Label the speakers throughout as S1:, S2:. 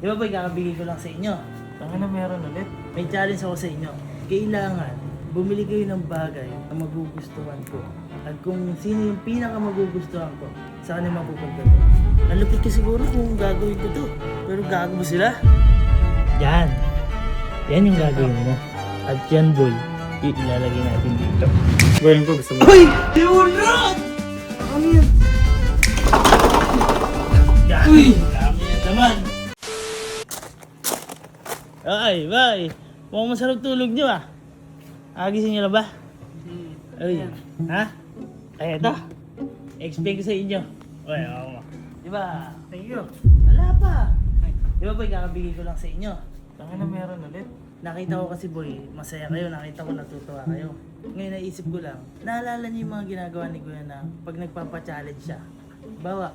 S1: Di ba boy, kakabigay ko lang sa inyo.
S2: Tanga na meron ulit.
S1: May challenge ako sa inyo. Kailangan bumili kayo ng bagay na magugustuhan ko. At kung sino yung pinaka magugustuhan ko, sa kanya mapupunta to. Ang lupit ko siguro kung gagawin ko to. Pero gago ba sila? Yan. Yan yung gagawin mo. At yan boy, ilalagay natin dito.
S2: Gawin ko, gusto mo.
S1: Uy! Deodorant! Ano yan? Yan! Uy! Dami yan naman! Ay, bye! Mukhang masarap tulog nyo ah. Agising nyo na ba? Ay, ha? Ay, ito. Expect ko sa inyo. Uy, ako mo. Diba? Thank you. Wala pa. Diba boy, kakabigay ko lang sa inyo.
S2: Tanga na meron ulit.
S1: Nakita ko kasi boy, masaya kayo. Nakita ko natutuwa kayo. Ngayon naisip ko lang, naalala niyo yung mga ginagawa ni Kuya na pag nagpapa-challenge siya. Bawa,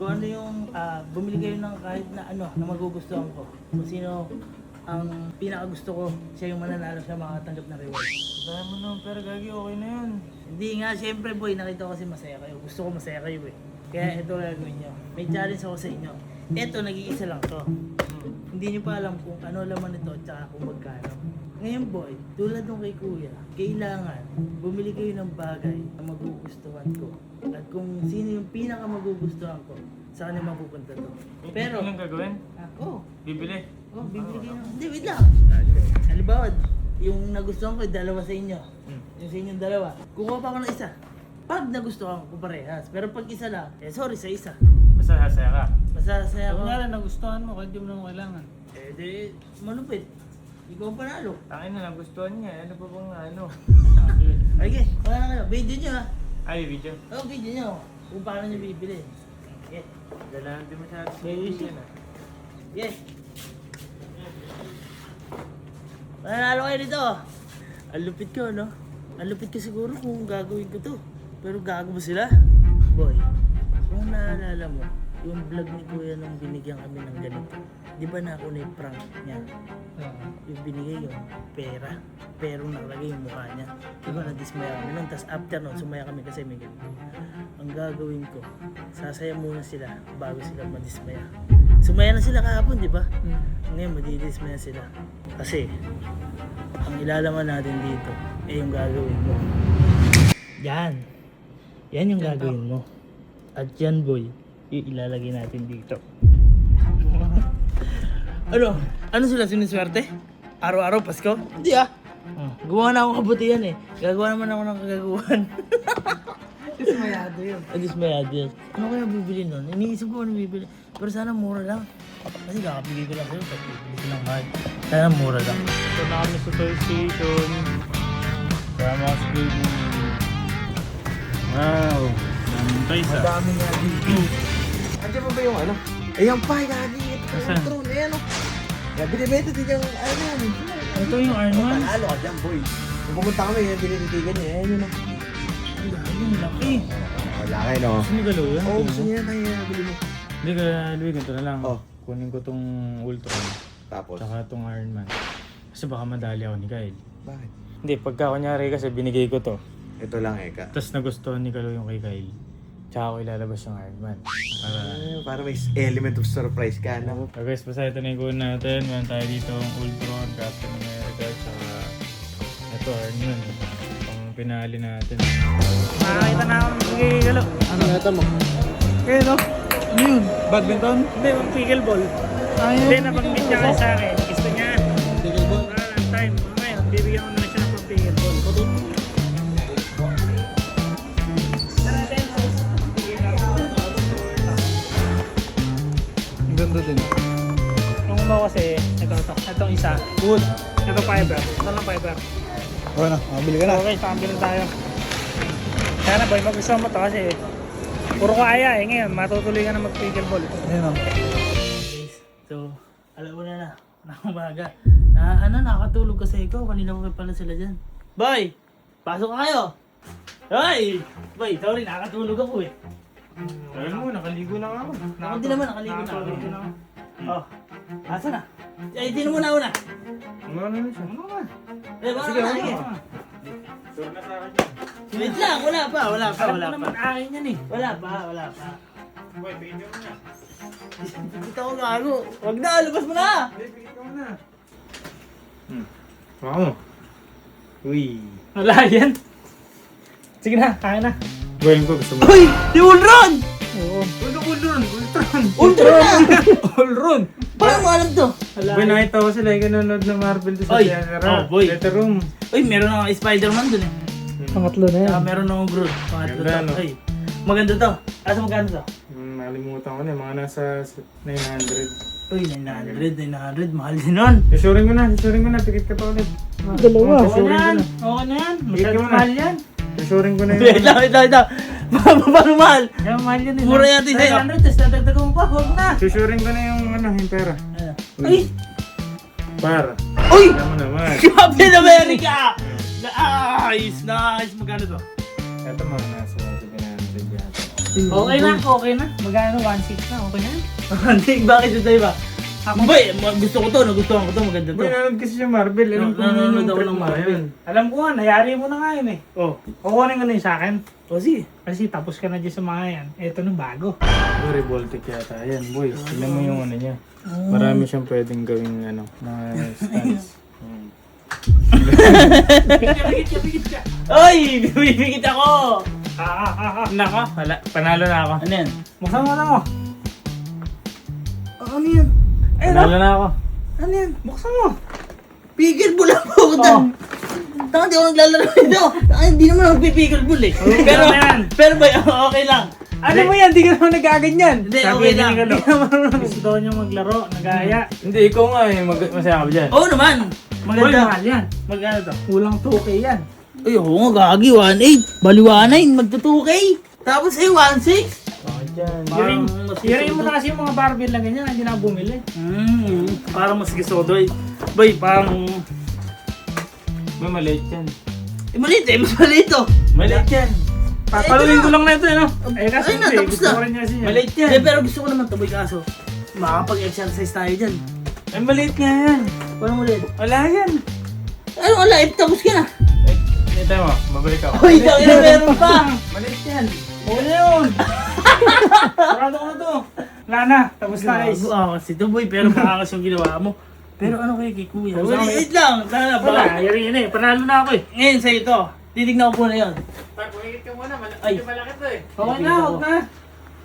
S1: kung ano yung bumili kayo ng kahit na ano na magugustuhan ko. Kung sino ang pinakagusto ko, siya yung mananalo sa makatanggap na reward.
S2: Dahil mo naman, pero gagi, okay na yun.
S1: Hindi nga, syempre boy, nakita ko kasi masaya kayo. Gusto ko masaya kayo eh. Kaya ito gagawin nyo. May challenge ako sa inyo. Ito, nag-iisa lang to. Hindi nyo pa alam kung ano laman ito at saka kung magkano. Ngayon boy, tulad nung kay Kuya, kailangan bumili kayo ng bagay na magugustuhan ko. At kung sino yung pinaka magugustuhan ko, sa kanya mapupunta to. Pero,
S2: Ano lang gagawin?
S1: ako,
S2: Bibili.
S1: bibili kayo ng... Hindi, wait lang. Halimbawa, yung nagustuhan ko, dalawa sa inyo. Yung sa inyong dalawa. Kukuha pa ako ng isa. Pag nagustuhan ko parehas. Pero pag isa lang, sorry sa isa.
S2: Basta hasaya ka.
S1: Masasaya ko.
S3: Kung nga lang nagustuhan mo, kahit di mo naman kailangan.
S1: Di, malupit. Ikaw ang panalo.
S2: Tangin na, nagustuhan niya. Ano pa bang ano?
S1: Okay, wala na kayo. Video nyo ha.
S2: Ay, video.
S1: Video nyo. Kung paano nyo bibili. Okay.
S2: Dalahan din masyado.
S1: Yes.
S2: Yan ah.
S1: Yes. Mananalo kayo dito. Ang lupit ko, no? Ang lupit ko siguro kung gagawin ko to. Pero gago ba sila? Boy, kung naalala mo, yung vlog ni Kuya nung binigyan kami ng ganito. Di ba na ako na-prank niya? Yung binigay yung pera. Pero nakalagay yung mukha niya. Di ba na-dismaya kami nun? Tapos after nun, sumaya kami kasi may ganito. Ang gagawin ko, sasaya muna sila bago sila madismaya. Sumaya na sila kahapon, di ba? Ngayon, madidismaya sila. Kasi, ang ilalaman natin dito, yung gagawin mo. Yan. Yan yung gagawin mo. At yan, boy, ilalagay natin dito. Ano? Ano sila siniswerte? Araw-araw Pasko? Hindi ah. Gumawa na akong kabutihan eh. Gagawa naman ako ng kagaguhan. Dismayado yun. Dismayado yun. Ano kaya bibili nun? Iniisip ko ano bibili. Pero sana mura lang. Kasi kakabigay ko lang sa'yo. Tapos bibili ko ng mahal. Sana mura lang.
S2: Ito na kami sa toy station. Ramos baby. Wow. Daming toys ah.
S4: Madami nga dito. Andiyan pa ba yung ano? Ayan pa, gagi.
S2: Asan?
S4: Ito, ayan o. Binibenta din yung ano yan.
S2: Ito yung Iron Man.
S4: Panalo ka dyan, boy. Kung pumunta kami, yan, binititigan niya. Ayan yun o.
S1: Ang laki.
S4: Wala kayo, no?
S2: Gusto mo galaw yan?
S4: Oo, gusto niya tayo nabili mo.
S2: Hindi ka, Louie, ganito na lang.
S4: Oh.
S2: Kunin ko tong Ultron.
S4: Tapos?
S2: Tsaka tong Iron Man. Kasi baka madali ako ni Kyle.
S4: Bakit?
S2: Hindi, pagka kunyari kasi binigay ko to.
S4: Ito lang, Eka.
S2: Tapos nagustuhan ni Kalo yung kay Kyle. Tsaka ako ilalabas yung Iron Man.
S4: Para may element of surprise ka, no?
S2: So guys, basta ito na yung kunin natin. Meron tayo dito ang Ultron, Captain America, tsaka ito Iron Man. Pang pinali natin.
S1: Nakakita na ako ng bigay galo.
S4: Ano nata mo?
S1: Kaya no?
S3: Ano yun? Badminton?
S1: Hindi, mag pickleball.
S3: Ayun.
S1: Hindi, nabanggit niya kasi sa akin. Gusto niya.
S3: Pickleball?
S1: Last time. Ngayon, bibigyan ko naman siya ng pickleball.
S3: Ang ganda din.
S1: Yung una kasi, itong isa.
S3: Wood.
S1: Ito fiber. Ito lang fiber.
S3: Okay na, mabili ka na.
S1: Okay, pambili tayo. Kaya na boy, magustuhan mo to kasi puro kaya eh. Ngayon, matutuloy ka na mag-pickleball.
S3: Ayun o.
S1: So, alam mo na na umaga. Nakakatulog kasi ikaw. Kanina mo pala sila dyan. Boy! Pasok ka kayo! Hoy! Boy, sorry, nakakatulog ako eh.
S2: Ayun mo, nakaligo na ako.
S1: Ako din naman, nakaligo na ako. Oh, asa na? Ay, sino muna una?
S2: Ano na siya?
S1: Eh, sige, sige.
S2: Sure na sa akin yan.
S1: Wait lang, wala pa.
S3: Alam ko naman akin yan eh.
S1: Wala pa.
S2: Boy, pwede mo na.
S1: Kita ko gago. Wag na, labas mo na!
S2: Baka mo. Uy.
S3: Wala yan. Sige na, kaya na.
S2: Gawin ko, gusto mo.
S1: Uy! Di Ultron!
S3: Oo.
S2: Ultron!
S1: Ultron na!
S2: Ultron!
S1: Paano mo alam to?
S3: Wala.
S2: Boy, nakita ko sila yung nanonood ng Marvel doon sa
S1: Oy.
S2: Tiagara.
S1: Oh, boy.
S2: Letter room.
S1: Uy, meron akong Spider-Man dun eh.
S3: Pangatlo na yan.
S1: Saka meron akong Groot. Pangatlo
S2: Ganda,
S1: to.
S2: no?
S1: Ay, maganda to. Asa magkano to?
S2: Nakalimutan ko na, mga nasa 900.
S1: Uy, 900. Mahal din nun.
S2: Susurin ko na, pikit ka pa ulit.
S3: Dalawa.
S1: Okay na yan. Okay na yan. Masyadong mahal yan.
S2: Susurin ko na
S1: Wait lang. Paano mahal?
S3: Kaya mahal yan eh.
S1: Mura yata sa'yo.
S3: 900, tapos dadagdagan mo pa. Huwag na.
S2: Susurin ko na yung pera.
S1: Ay!
S2: Par.
S1: Uy!
S2: Alam mo naman.
S1: Captain America! Nice! Magkano to?
S2: Ito mga nasa 700 yata.
S3: Okay na. Magkano? 1.6 na. Okay na yan.
S1: Hindi, bakit ito tayo ba? Boy, gusto ko to. Nagustuhan ko to. Maganda to.
S2: Boy, nanonood kasi siya Marvel. Alam ko
S1: Nanonood ako
S2: trip
S1: ng
S2: mo
S1: Marvel.
S2: yun.
S3: Alam ko nga, nayari mo na nga yun eh.
S1: Oh.
S3: Kukunin ko na yun sa akin.
S1: O sige.
S3: Kasi tapos ka na dyan sa mga yan. Ito na bago.
S2: Boy, Revoltic yata. Ayan, boy. Tignan mo yung ano niya. Marami siyang pwedeng gawing mga stance.
S3: Pigit ka.
S1: Oy! Bibigit ako!
S2: Nako, wala. Panalo na ako.
S1: Ano yan?
S3: Buksan mo na mo.
S1: Ano yan?
S2: Panalo na ako.
S1: Ano yan?
S3: Buksan mo.
S1: Pigil bull ako ko dan. Tanga, di ako naglalaro nito. Tanga, hindi naman ako pipigil bull eh. Pero,
S3: ano yan?
S1: pero boy, okay lang.
S3: Ano mo yan? Di ka naman nagaganyan.
S1: Hindi, okay lang.
S3: Gusto daw niya maglaro. Nagaya.
S2: Hindi, ikaw nga eh. Masaya ka ba dyan?
S1: Oo naman.
S3: Boy,
S1: Maganda.
S3: mahal yan.
S1: Magkano to?
S3: Kulang 2K yan.
S1: Ay, oo nga, gagi. 1.8. Bali 1.9. Magto-2K. Tapos eh, 1.6.
S3: Hearing
S1: mas
S3: mo na kasi yung mga Barbie lang ganyan. Hindi na bumili.
S1: Parang mas gusto ko doy. Boy, parang...
S2: May maliit yan.
S1: maliit eh. Mas maliit to.
S2: Maliit yan.
S3: Papaluin ko lang na ito, ano?
S1: Ay,
S3: Kasi
S1: na,
S3: hindi.
S1: tapos
S3: Gusto
S1: na.
S3: ko rin kasi yan.
S2: Maliit yan.
S1: Hindi, pero gusto ko naman to, boy, kaso. Makakapag-exercise tayo dyan.
S2: Ay, maliit nga yan.
S1: Paano mo ulit?
S2: Wala yan.
S1: Ano, wala. Tapos ka na.
S2: Ito mo, mabalik ako.
S1: Uy, tangin na meron pa.
S2: Maliit yan.
S3: Okay na yun. Sarado ko na to. Wala na. Tapos na guys.
S1: Kasi to, boy, pero makakas yung ginawa mo. Pero ano kay Kuya?
S3: Tapos na,
S1: Wait lang. Tara,
S3: Wala. Yari yun eh. Panalo na ako eh.
S1: Ngayon sa'yo to. Titignan ko muna yun.
S2: Pat, pumikit ka muna.
S1: Ay.
S2: Medyo malaki to eh.
S3: Okay na. Huwag na.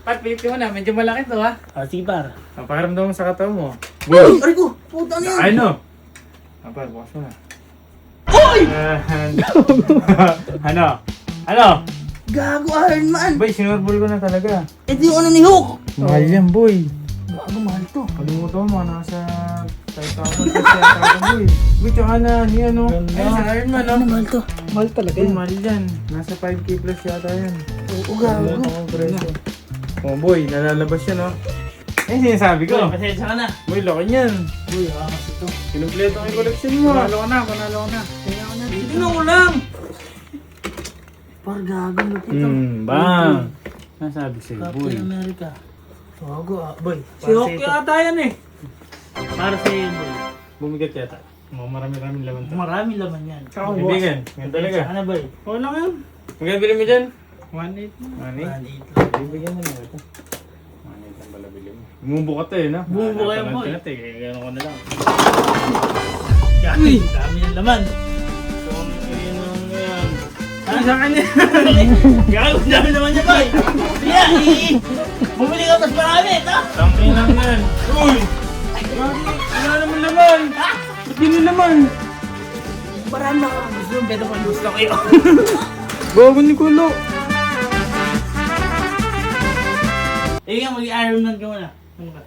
S2: Pat, pumikit ka muna. Medyo malaki to ha.
S1: Sige, par.
S2: Pakiramdam mo sa katawan mo.
S1: Uy! Aray ko! Puta na yan!
S2: Ay no. Par, bukas mo na.
S1: Uy!
S2: Ano? Ano?
S1: Gago Iron Man!
S2: Boy, sinurbol ko na talaga.
S1: Ito yung ano ni Hulk!
S2: Mahal yan, boy.
S1: Gago, mahal to.
S2: Kalimutan mo, nasa 5,000 kasi boy. Boy, tsaka na, niya no. Ay, sa Iron Man, no?
S1: Ano mahal to?
S3: Mahal talaga
S2: Boy, mahal yan. Nasa 5K plus yata yan.
S1: Oo, gago.
S2: Kalimutan ko ang presyo. Oh, boy, nalalabas yan, no? Eh, sinasabi
S1: Boy,
S2: ko.
S1: pasensya ka na.
S2: Boy, laki niyan.
S1: Boy, kakas ito.
S2: Kinumpleto ko yung collection mo.
S3: Panalo ko na. Panalo ko na. Tingnan ko na.
S1: Tingnan ko lang! Par, gago, lupit to.
S2: Bang! Nasabi sa'yo, boy.
S1: Captain America. Gago, boy.
S3: Si Hockey ata yan eh.
S1: Para sa'yo yun, boy.
S2: Bumigat yata. Marami-rami laman to.
S1: Maraming laman yan.
S3: Tsaka bukas.
S2: Kaibigan, ganun talaga.
S1: Ano, boy?
S3: Okay lang yan.
S2: Magkano bilhin mo dyan?
S3: 1.8 na.
S2: Mani?
S1: 1.8 lang.
S2: Bibigyan mo na ito. Mani lang pala bilhin mo. Bumubo ka to eh, no?
S1: Bumubo kayo,
S2: Napanood
S1: boy.
S2: ka na to eh, kaya gano'n ko na lang.
S1: Uy! Dami yung laman.
S2: So, yun ang yan.
S1: Ano sa kanya? Gago, dami naman niya, boy. Kaya, bumili ka mas marami, ito.
S2: Tangin lang yan. Uy! Wala naman naman! Ba't yun naman?
S1: Marami na ako. Gusto yung beto kung gusto kayo.
S2: Bago ni Kulo!
S1: Eh, nga, mag-Iron Man ka muna. Ano ka?